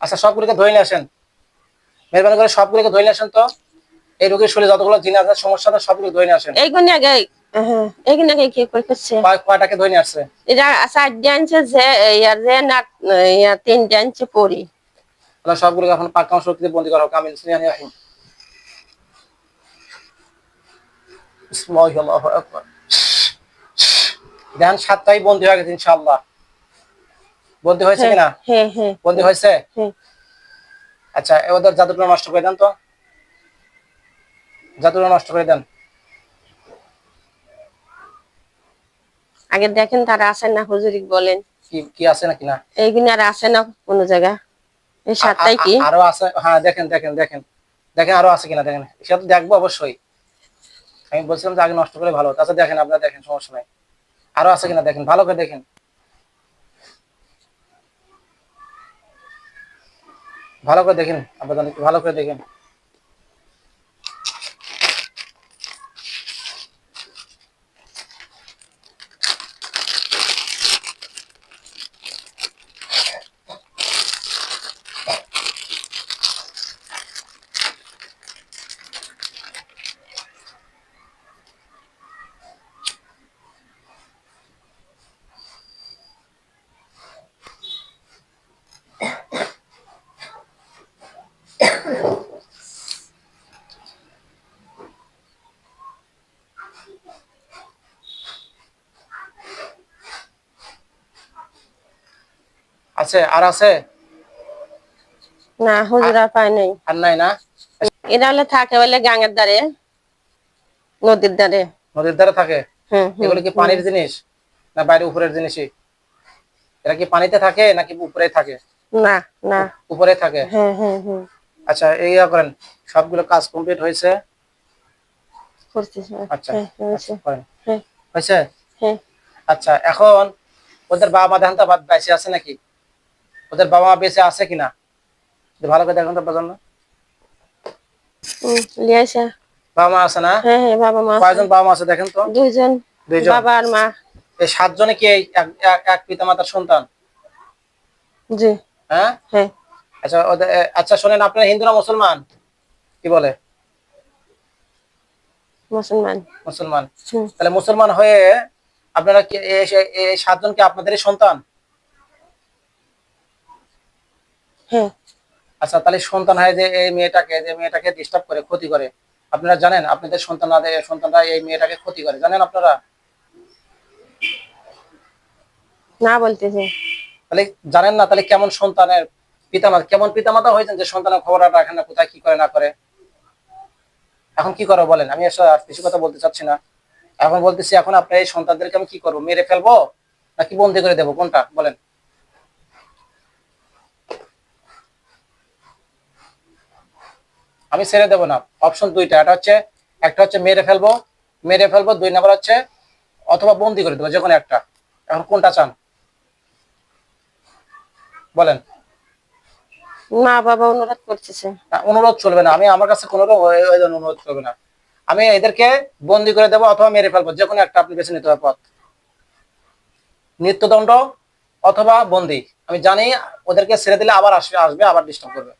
আচ্ছা সবগুলোকে ধরে নিয়ে আসেন, মেহরবানি করে সবগুলোকে ধরে নিয়ে আসেন তো। এই রোগীর শরীরে যতগুলো জিন আছে সমস্যা আছে সবগুলো ধরে নিয়ে আসেন। এইগুলো আগে, হ্যাঁ এইগুলো আগে কি করছে? কয়টাকে ধরে নিয়ে আসছে? এরা 4 আনছে, যে ইয়ার যে না, ইয়া 3 আনছে পরি। তাহলে সবগুলোকে এখন পাক কাম শক্তিতে বন্দী করা হোক। আমিন সুবহানাল্লাহি রাহিম। বিসমিল্লাহির রহমানির রহিম। ধ্যান 7টাই বন্দী হয়ে গেছে ইনশাআল্লাহ। বন্দী হয়েছে হ্যাঁ কিনা? হ্যাঁ হ্যাঁ বন্দী হয়েছে। হ্যাঁ। আচ্ছা ওদের জাদুটা নষ্ট করে দেন তো, জাদুটা নষ্ট করে দেন। আগে দেখেন তারা আসেন না, হুজুরি বলেন কি কি আছে নাকি না? এইগুলো আর আসে না কোনো জায়গা। এই 7টাই কি আরো আছে? হ্যাঁ দেখেন দেখেন দেখেন দেখেন আরো আছে কিনা দেখেন, সেটা তো দেখবো অবশ্যই। আমি বলছিলাম যে আগে নষ্ট করে ভালো হতো। আচ্ছা দেখেন, আপনারা দেখেন, সমস্যা নাই। আরো আছে কিনা দেখেন, ভালো করে দেখেন, ভালো করে দেখেন, আপনারা একটু ভালো করে দেখেন। আছে আর আছে? না হুজুর আর পায় নাই। আর নাই না? এরা হলে থাকে বলে গাঙের ধারে, নদীর ধারে। নদীর ধারে থাকে? হুম হুম এগুলো কি হুম। পানির জিনিস না বাইরে উপরের জিনিসই? এরা কি পানিতে থাকে নাকি উপরে থাকে? না না। উপরে থাকে। হ্যাঁ হ্যাঁ হ্যাঁ। আচ্ছা এই করেন, সবগুলো কাজ কমপ্লিট হয়েছে। করতেছে। আচ্ছা হ্যাঁ আচ্ছা হয়েছে। করেন। হ্যাঁ হয়েছে। হ্যাঁ। আচ্ছা এখন ওদের বাবা মা ধানটা বেঁচে আছে নাকি? ওদের বাবা মা বেঁচে আছে কিনা ভালো করে দেখুন তো, বাজান না। লিয়াইছে। বাবা মা আছে না? হ্যাঁ হ্যাঁ, বাবা মা আছে। কয়জন বাবা মা আছে দেখেন তো? 2 জন। 2জন। বাবা আর মা। এই 7জনে কি এই এক পিতা মাতার সন্তান? জি। হ্যাঁ। হ্যাঁ। আচ্ছা ওদের আচ্ছা শোনেন, আপনারা হিন্দু না মুসলমান? কি বলে? মুসলমান। মুসলমান। হুম। তাহলে মুসলমান হয়ে আপনারা কি এই 7জন কি আপনাদেরই সন্তান? হ্যাঁ। আচ্ছা তাহলে সন্তান হয় যে এই মেয়েটাকে, যে মেয়েটাকে ডিস্টার্ব করে, ক্ষতি করে, আপনারা জানেন? আপনাদের সন্তানরা এই মেয়েটাকে ক্ষতি করে, জানেন আপনারা? না বলতেছে। তাহলে জানেন না, তাহলে কেমন সন্তানের পিতামাতা, কেমন পিতামাতা হয়েছেন যে সন্তানের খবর রাখেন না, কোথায় কি করে না করে। এখন কি করো বলেন? আমি আর কিছু কথা বলতে চাচ্ছি না, এখন বলতেছি এখন আপনার এই সন্তানদেরকে আমি কি করবো, মেরে ফেলবো নাকি বন্দি করে দেবো, কোনটা বলেন? আমি ছেড়ে দেবো না, অপশন দুইটা, একটা হচ্ছে মেরে ফেলবো, 2 নাম্বার হচ্ছে অথবা বন্দি করে দেবো, যে কোনো একটা। এখন কোনটা চান বলেন? মা বাবা অনুরোধ করতেছে। অনুরোধ চলবে না, আমি আমার কাছে কোনো অনুরোধ চলবে না। আমি এদেরকে বন্দি করে দেবো অথবা মেরে ফেলবো, যে কোনো একটা আপনি বেছে নিতে হবে পথ। মৃত্যুদণ্ড অথবা বন্দি। আমি জানি ওদেরকে ছেড়ে দিলে আবার আসবে আবার ডিস্টার্ব করবে।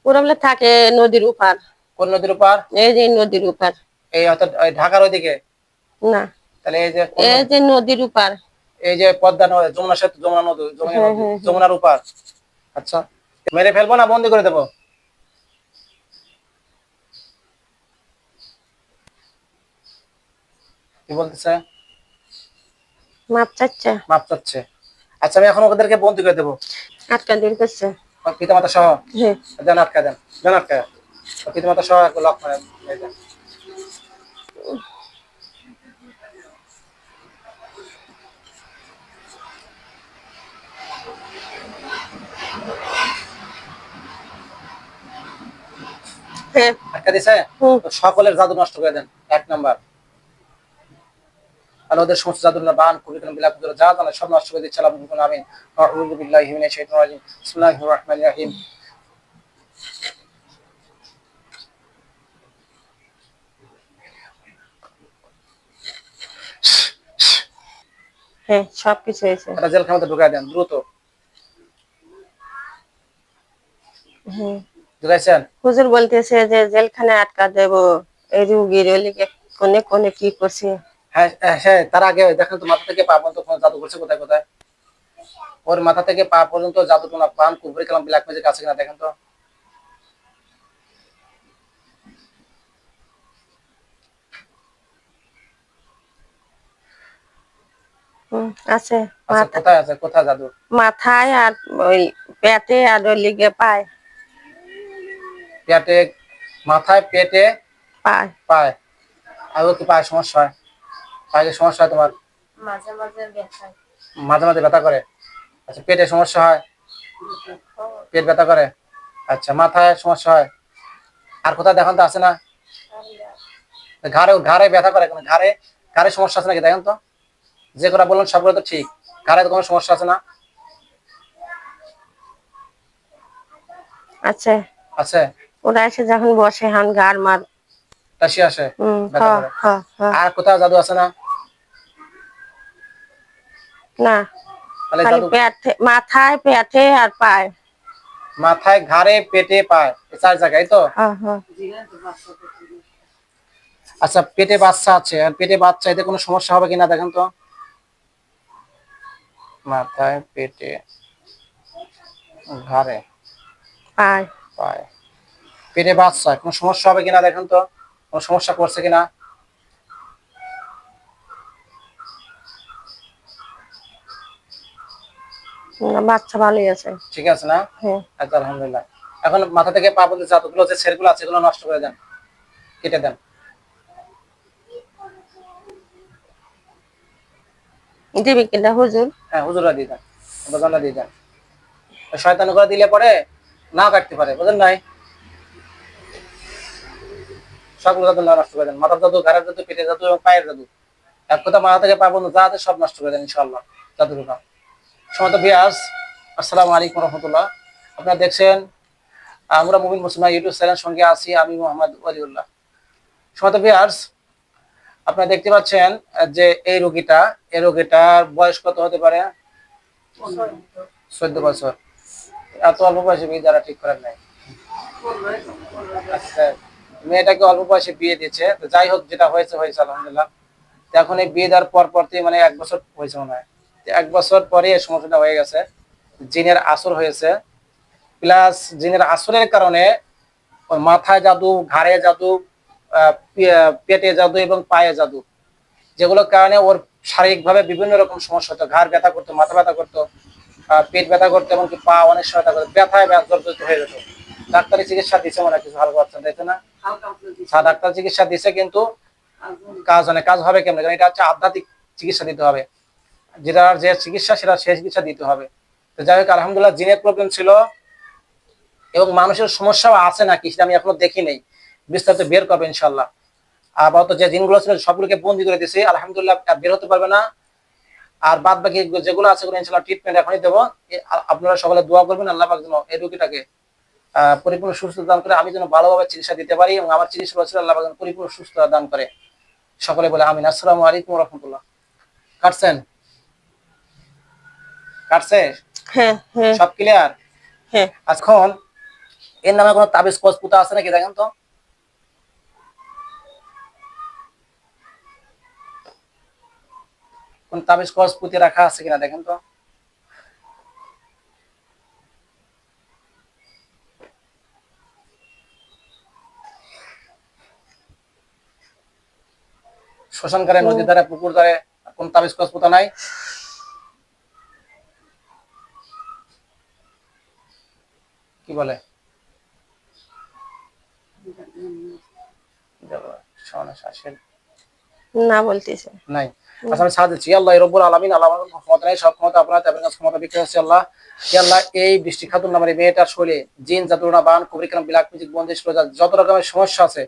ওরা বলে থাকে নদীর উপার। কোন নদীর উপর? এই যে নদীর উপার। এই অর্থাৎ ঢাকার ওইদিকে? না, তাহলে এই যে এই যে নদীর উপার। এই যে পদ্মা নদী, যমুনা সেতু, যমুনা নদী, হ্যাঁ হ্যাঁ হ্যাঁ। যমুনার উপর। আচ্ছা মেরে ফেলবো না বন্দি করে দেবো? কি বলতেছে? মাপ চাচ্ছে। মাপ চাচ্ছে। আচ্ছা আমি এখন ওদেরকে বন্দি করে দেবো আটকা দূর করছে। পিতামাতা সহ। হ্যাঁ। দেন আটকা দেন, দেন আটকা। পিতামাতা সহ লক করে দেন। হ্যাঁ। আটকা দিছে। হুম। তো সকলের জাদু নষ্ট করে দেন 1 নাম্বার। আর ওদের সমস্ত জাদুল্লাহ বান কুরিকুলাম বিলাপ করে যা জানে সব নষ্ট করে দিচ্ছে। আল্লাহ আমিন। আউযু বিল্লাহি মিনাশ শাইতানির রাজিম। বিসমিল্লাহির রহমানির রহিম। হ্যাঁ সব কিছু হয়েছে। এটা জেলখানাতে ঢুকায় দেন দ্রুত। হুম। বুঝাইছেন? হুজুর বলতেছে যে জেলখানে আটকা দেব, এই রুগীর ওলিকে কোনে কোনে কি করছে। হ্যাঁ হ্যাঁ, তার আগে দেখেন তো মাথা থেকে পা পর্যন্ত কোনো জাদু করছে কোথায় কোথায়? ওর মাথা থেকে পা পর্যন্ত জাদু টোনা পান কুবরি কালাম ব্ল্যাক ম্যাজিক আছে কিনা দেখেন তো। হুম, আছে। আচ্ছা মাথা, কোথায় আছে, কোথায় জাদু? মাথায় আর ওই পেটে আর ওলিকে পায়। পেটে, মাথায়, পেটে, পায়। পায়। আর ওর কি পায়ে সমস্যা হয়? পায়ে কি সমস্যা হয় তোমার? মাঝে মাঝে ব্যথা। মাঝে মাঝে ব্যথা করে? আচ্ছা পেটে সমস্যা হয়? পেট ব্যথা করে? আচ্ছা মাথায় সমস্যা হয়? আর কোথায় দেখান তো, আছে না? ঘাড়ে, ঘাড়ে ব্যথা করে কেন? ঘাড়ে, ঘাড়ে সমস্যা আছে নাকি দেখেন তো। যে কথা বললেন সবগুলো তো ঠিক, ঘাড়ে তো কোনো সমস্যা আছে না? আছে। আছে। ওরা এসে যখন বসে হান গার মার। টাসি আসে, হ ব্যথা করে। হ হ। আর কোথাও জাদু আছে না? না, তাহলে খালি জাদু পেটে, মাথায়, পেটে আর পায়। মাথায়, ঘাড়ে, পেটে, পায়, এই 4 জায়গায় তো। হ হ। আচ্ছা পেটে বাচ্চা আছে, আর পেটে বাচ্চা, এতে কোনো সমস্যা হবে কিনা দেখেন তো। মাথায়, পেটে, ঘাড়ে, পায়। পায়, পেটে বাচ্চা, কোনো সমস্যা হবে কিনা দেখেন তো। কোনো সমস্যা করছে কিনা? না, বাচ্চা ভালোই আছে। ঠিক আছে না? হ্যাঁ। আচ্ছা আলহামদুলিল্লাহ। এখন মাথা থেকে পা পর্যন্ত যতগুলো যে ছেড়গুলো আছে এগুলো নষ্ট করে দেন, কেটে দেন। দিবি কিনা হুজুর? হ্যাঁ হুজুরা দিয়ে দেন, বাজানরা দিয়ে দেন। শয়তান করে দিলে পরে না কাটতে পারে, বুঝেন নাই? সবগুলো জাদু নষ্ট করে দেন, মাথার জাদু, ঘাড়ের জাদু, পেটের জাদু এবং পায়ের জাদু। এক কথা মাথা থেকে পা পর্যন্ত যা আছে সব নষ্ট করে দেন ইনশাআল্লাহ জাদুর কাম। সমত বিয়াস, আসসালামু আলাইকুম রহমতুল্লাহ। আপনারা দেখছেন আমরা মুমিন মুসলমান ইউটিউব চ্যানেল, সঙ্গে আছি আমি মোহাম্মদ ওয়ালিউল্লাহ। সমত বিয়াস, আপনারা দেখতে পাচ্ছেন যে এই রোগীটা, এই রোগীটার বয়স কত হতে পারে? 14 বছর। এত অল্প বয়সে বিয়ে দ্বারা ঠিক করেন নাই। আচ্ছা, মেয়েটাকে অল্প বয়সে বিয়ে দিয়েছে, তো যাই হোক যেটা হয়েছে হয়েছে আলহামদুলিল্লাহ। তো এখন এই বিয়ে দেওয়ার পর পরতেই মানে 1 বছর হয়েছে মনে হয়, 1 বছর পরে এই সমস্যাটা হয়ে গেছে। জিনের আসর হয়েছে, প্লাস জিনের আসরের কারণে ওর মাথায় জাদু, ঘাড়ে জাদু, পেটে জাদু এবং পায়ে জাদু, যেগুলোর কারণে ওর শারীরিকভাবে বিভিন্ন রকম সমস্যা হতো। ঘাড় ব্যথা করতো, মাথা ব্যথা করতো, পেট ব্যথা করতো, এমনকি পা অনেক সময় ব্যথা করতো, ব্যথায় জর্জরিত হয়ে যেত। ডাক্তারি চিকিৎসা দিচ্ছে মনে হয় কিছু হালকা পাচ্ছেন, তাই তো না? হ্যাঁ ডাক্তার চিকিৎসা দিচ্ছে, কিন্তু কাজ অনেক কাজ হবে কেমন, কারণ এটা হচ্ছে আধ্যাত্মিক চিকিৎসা দিতে হবে। যেটার যে চিকিৎসা সেটা সে চিকিৎসা দিতে হবে। তো যাই হোক আলহামদুলিল্লাহ, জিনের প্রবলেম ছিল এবং মানুষের সমস্যাও আছে নাকি সেটা আমি এখনো দেখি নেই, বিস্তারিত বের করবে ইনশাল্লাহ। আপাতত যে জিনগুলো ছিল সবগুলোকে বন্দি করে দিয়েছি আলহামদুলিল্লাহ, বের হতে পারবে না। আর বাদ বাকি যেগুলো আছে ইনশাল্লাহ ট্রিটমেন্ট এখনই দেবো। আপনারা সকলে দোয়া করবেন আল্লাহ পাক যেন এই রোগীটাকে পরিপূর্ণ সুস্থতা দান করে, আমি যেন ভালোভাবে চিকিৎসা দিতে পারি এবং আমার চিকিৎসা ব্যবস্থা আল্লাহ পাক যেন পরিপূর্ণ সুস্থতা দান করে। সকলে বলে আমিন। আসসালামু আলাইকুম রহমতুল্লাহ। কাটছেন? কাটছে? হ্যাঁ হ্যাঁ সব ক্লিয়ার? হ্যাঁ। এখন এর নামে কোনো তাবিজ কস পুতা আছে নাকি দেখেন তো। কোন তাবিজ কস পুঁতে রাখা আছে কিনা দেখেন তো। শ্মশানকারে, নদীর ধারে, পুকুর ধারে কোন তাবিজ কস পুতা নাই? কি বলে? না বলতেছে। নাই। আচ্ছা আমি সাহায্য দিচ্ছি। আল্লাহ রব্বুল আলামিন, আল্লাহ আমাদের ক্ষমতা নাই, সব ক্ষমতা আপনার, তাদের কাছে ক্ষমতা বিক্রি হচ্ছে আল্লাহ। ইয়া আল্লাহ, এই বৃষ্টি খাতুন নামের এই মেয়েটার শরীরে জিন, জাদুটোনা, বান, কুবরি কালাম, ব্ল্যাক ম্যাজিক, বন্দিশ, রোজা, যত রকমের সমস্যা আছে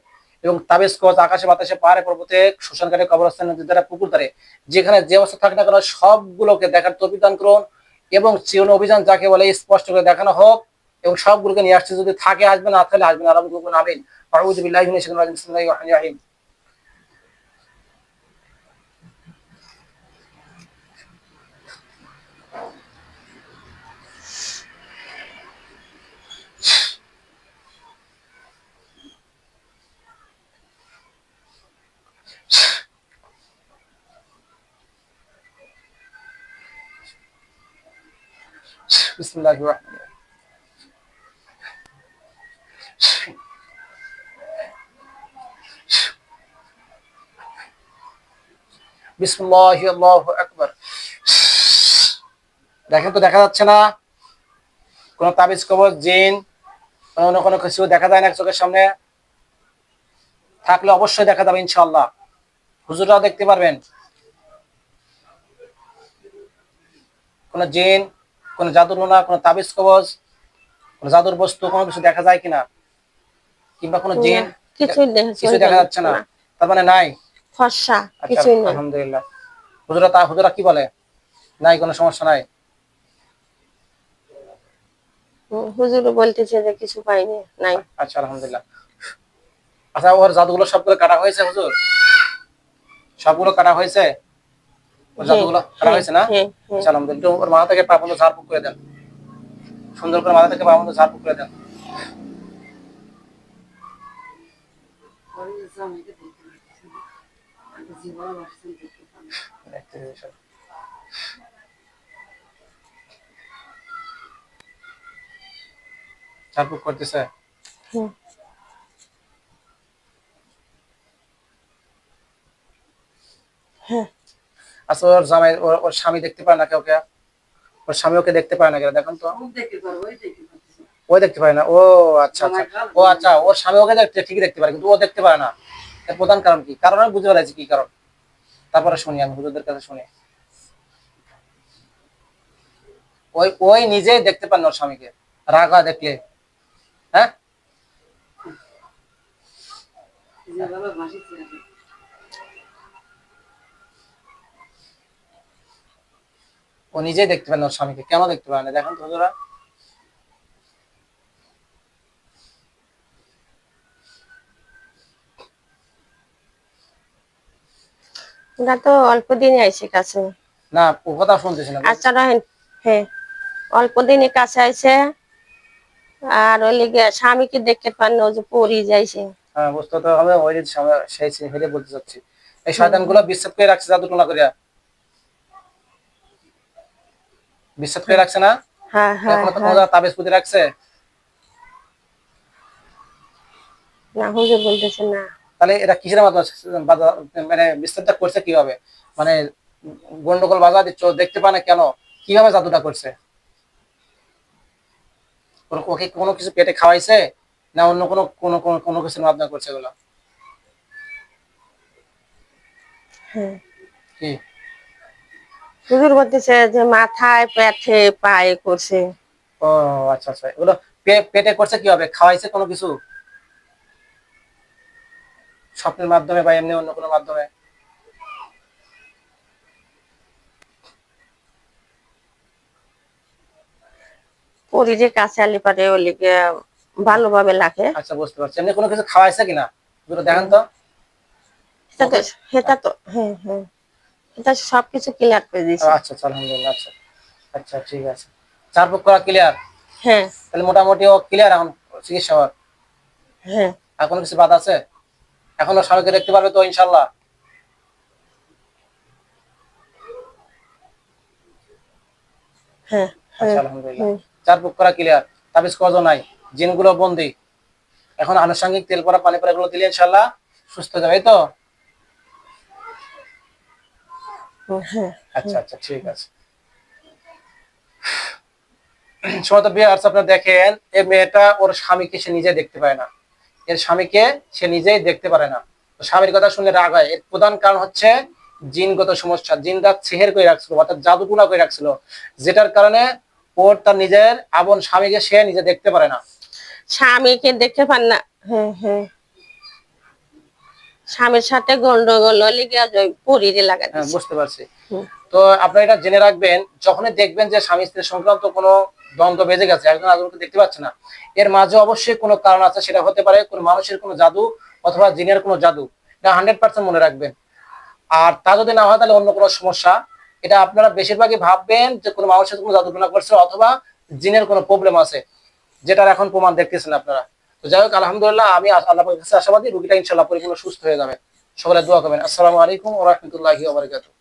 এবং তাবিজ কজ আকাশে বাতাসে, পাহাড়ে পর্বতে, শ্মশানকারে, কবরস্থানে, নদীর ধারে, পুকুর ধারে, যেখানে যে অবস্থা থাকে না কেন সবগুলোকে দেখার তৌফিক দান করুন এবং চিরন অভিযান যাকে বলে স্পষ্ট করে দেখানো হোক এবং সবগুলোকে নিয়ে আসছে, যদি থাকে আসবে, না থাকলে আসবে না। আরাম করবেন, আমিন। আউযু বিল্লাহি মিনাশ শাইতানির রাজিম। বিসমিল্লাহির রহমানির রহিম। বিসমিল্লাহির রহমানির রহিম। বিসমিল্লাহি আল্লাহু আকবার। দেখেন তো দেখা যাচ্ছে না কোনো তাবিজ কবজ জিন অন্য কোনো কিছু দেখা যায় না চোখের সামনে? থাকলে অবশ্যই দেখা যাবে ইনশাআল্লাহ। হুজুররাও দেখতে পারবেন। কোনো জিন, কোনো জাদুটোনা, কোনো তাবিজ কবজ, কোনো জাদুর বস্তু কোনো কিছু দেখা যায় কিনা, কিংবা কোনো না, জিন কিছুই কিছু দেখা যাচ্ছে না, তার মানে নাই। ফর্সা আচ্ছা, কিছুই নাই। আলহামদুলিল্লাহ। হুজুরা কি বলে? নাই, কোনো সমস্যা নাই। হুজুর বলতেছে যে কিছু পাইনি, নাই। আচ্ছা, আলহামদুলিল্লাহ। আচ্ছা, ওর জাদুগুলো সবগুলো কাটা হয়েছে হুজুর? সবগুলো কাটা হয়েছে? ওর হ্যাঁ জাদুগুলো কাটা হ্যাঁ হয়েছে না? হ্যাঁ হ্যাঁ। আচ্ছা, আলহামদুলিল্লাহ। একটু ওর মাথা থেকে পা পর্যন্ত ঝাড়ফুঁক করে দেন। সুন্দর করে মাথা থেকে পা পর্যন্ত ঝাড়ফুঁক করে দেন। ঝাড়ফুঁক করতেছে। হ্যাঁ হ্যাঁ। আচ্ছা, ওর জামাই ওর স্বামী দেখতে পায় না কাউকে? ওর স্বামী ওকে দেখতে পায় না কেন দেখেন তো? ও দেখতে পায় না? ও আচ্ছা আচ্ছা। ও আচ্ছা, ওর স্বামী ওকে দেখতে ঠিকই দেখতে পারে, কিন্তু ও দেখতে পারে না। এর প্রধান কারণ কি? কারণ আমি বুঝতে পারছি কি কারণ। তারপরে শুনি, আমি হুজুরদের কাছে শুনি। ওই ওই নিজেই দেখতে পান না ওর স্বামীকে, রাগা দেখলে। হ্যাঁ, ও নিজেই দেখতে পান না ওর স্বামীকে। কেন দেখতে পারে না দেখেন তো হুজুরা? ওরা তো অল্প দিনে আইসে কাছে। না, ও কথা শুনতেছি না। আচ্ছা রাহেন। হ্যাঁ, অল্প দিনে কাছে আইসে। আর ওই লিগে স্বামীকে দেখতে পান না, ও যে পড়ি যাইছে। হ্যাঁ, বুঝতে তো হবে। ওই যে সেই হেলে বলতে চাচ্ছি, এই হুম শয়তান গুলো বিশ্বাস করে রাখছে জাদু টোনা করিয়া। বিশ্বাস করে হ্যাঁ রাখছে না? হ্যাঁ হ্যাঁ কোনো হ্যাঁ। তাবিজ পুঁতি রাখছে? না, হুজুর বলতেছে না। তাহলে এরা কিসের মাধ্যমে মানে বিস্তারটা করছে কিভাবে? মানে গন্ডগোল বাজা দিচ্ছ, দেখতে পায় না কেন? কিভাবে জাদুটা করছে? ওকে কোনো কিছু পেটে খাওয়াইছে, না অন্য কোনো কোনো কোনো কোনো কিছুর মাধ্যমে করছে এগুলো? হ্যাঁ, কি? হুজুর বলতেছে যে মাথায় পেটে পায়ে করছে। ও আচ্ছা আচ্ছা, এগুলো পেটে করছে কিভাবে? খাওয়াইছে কোনো কিছু স্বপ্নের মাধ্যমে বা এমনি অন্য কোনো মাধ্যমে? পরিরে কাছে আলি পারে ওই লিগে ভালোভাবে লাগে। আচ্ছা, বুঝতে পারছি। এমনি কোনো কিছু খাওয়াইছে কিনা এগুলো দেখেন তো? এটা তো ওকে। সেটা তো হ্যাঁ হ্যাঁ, এটা সবকিছু ক্লিয়ার করে দিয়েছে। আচ্ছা আচ্ছা, আলহামদুলিল্লাহ। আচ্ছা আচ্ছা, ঠিক আছে। চার বুক করা ক্লিয়ার? হ্যাঁ তাহলে মোটামুটি ও ক্লিয়ার এখন চিকিৎসা হওয়ার? হ্যাঁ আর কোনো কিছু বাদ আছে? এখনো স্বামীকে দেখতে পারবে তো ইনশাল্লাহ? হ্যাঁ আচ্ছা, হ্যাঁ আলহামদুলিল্লাহ। হ্যাঁ। চার বুক করা ক্লিয়ার, তাবিজ কজ নাই, জিনগুলো বন্দি। এখন আনুষঙ্গিক তেল পরা পানি পরা গুলো দিলে ইনশাল্লাহ সুস্থ হয়ে যাবে, এই তো? হ্যাঁ আচ্ছা আচ্ছা, ঠিক আছে। সময় তো বিয়ে আপনার দেখেন, এই মেয়েটা ওর স্বামীকে সে নিজে দেখতে পায় না। এর স্বামীকে সে নিজেই দেখতে পারে না। তো স্বামীর কথা শুনে রাগ হয়। এর প্রধান কারণ হচ্ছে জিনগত সমস্যা। জিনরা ছেহের করে রাখছিল, অর্থাৎ জাদুটুনা করে রাখছিল, যেটার কারণে ওর তার নিজের আপন স্বামীকে সে নিজে দেখতে পারে না। স্বামীকে দেখতে পান না। হ্যাঁ হ্যাঁ, স্বামীর সাথে গন্ডগোল লিগে পরিরে লাগা হ্যাঁ, দিছে। বুঝতে পারছি। তো আপনারা এটা জেনে রাখবেন, যখনই দেখবেন যে স্বামী স্ত্রী সংক্রান্ত কোনো দ্বন্দ্ব বেজে গেছে, একজন আরেকজনকে দেখতে পাচ্ছে না, এর মাঝে অবশ্যই কোনো কারণ আছে। সেটা হতে পারে কোনো মানুষের কোনো জাদু অথবা জিনের কোনো জাদু। এটা 100% মনে রাখবেন। আর তা যদি না হয় তাহলে অন্য কোনো সমস্যা। এটা আপনারা বেশিরভাগই ভাববেন যে কোনো মানুষের কোনো জাদু টনা করছে অথবা জিনের কোনো প্রবলেম আছে, যেটার এখন প্রমাণ দেখতেছেন আপনারা। তো যাই হোক, আলহামদুলিল্লাহ, আমি আল্লাহর কাছে আশাবাদী রোগীটা ইনশাআল্লাহ পরিপূর্ণ সুস্থ হয়ে যাবে। সকলে দোয়া করবেন। আসসালামু আলাইকুম ওয়া রাহমাতুল্লাহি ওয়া বারাকাতুহু।